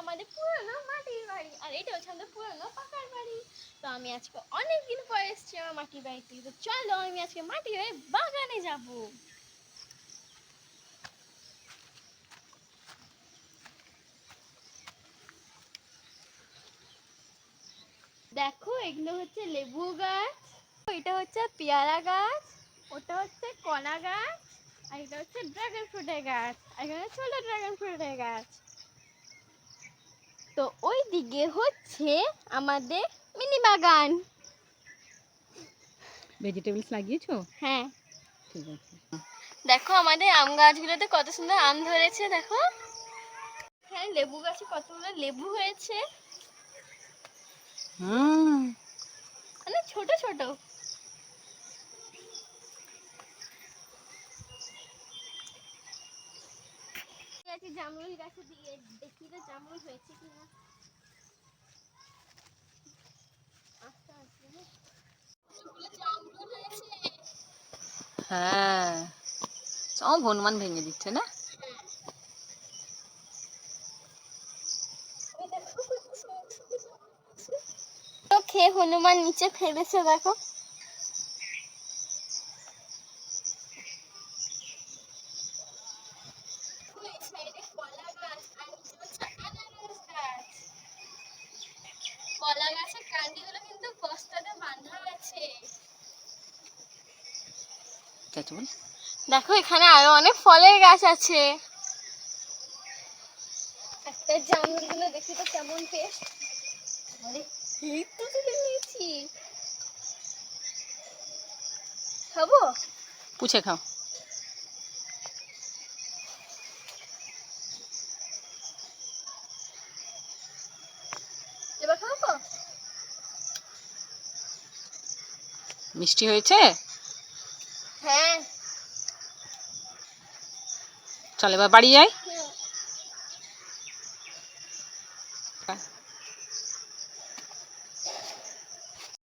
আমাদের পুরনো মাটির বাড়ি, আর এটা হচ্ছে আমাদের পুরনো পাকার বাড়ি। তো আমি আজকে অনেকদিন পরে এসেছি আমার মাটির বাড়িতে। তো চলো আমি আজকে মাটির বাড়ি বাগানে যাব। দেখো এগুলো হচ্ছে লেবু গাছ, এটা হচ্ছে পেয়ারা গাছ, ওটা হচ্ছে কলা গাছ, আর এটা হচ্ছে ড্রাগন ফ্রুটের গাছ, আর এখানে ছোট ড্রাগন ফ্রুটের গাছ। তো ওই দিকে হচ্ছে আমাদের মিনি বাগান। ভেজিটেবলস লাগিয়েছো? হ্যাঁ, ঠিক আছে। দেখো আমাদের আম গাছগুলোতে কত সুন্দর আম ধরেছে। দেখো হ্যাঁ, লেবু গাছে কতগুলো লেবু হয়েছে, মানে ছোট ছোট। জামরুল গাছে দিয়ে দেখি তো জামরুল হয়েছে কিনা। হ্যাঁ, সব হনুমান ভেঙে দিচ্ছে না? খেয়ে হনুমান নিচে ফেলেছে দেখো। কলা গাছের কান্ডিগুলো কিন্তু বস্তাতে বাঁধা আছে। দেখো এখানে আরো অনেক ফলের গাছ আছে। একটা জামরুলগুলো দেখি তো কেমন টেস্ট। আরে এই তো তুলে নিয়েছি, খাবো? পুছে খাও। এবার খাবো? মিষ্টি হয়েছে? হ্যাঁ। চল এবার বাড়ি যাই।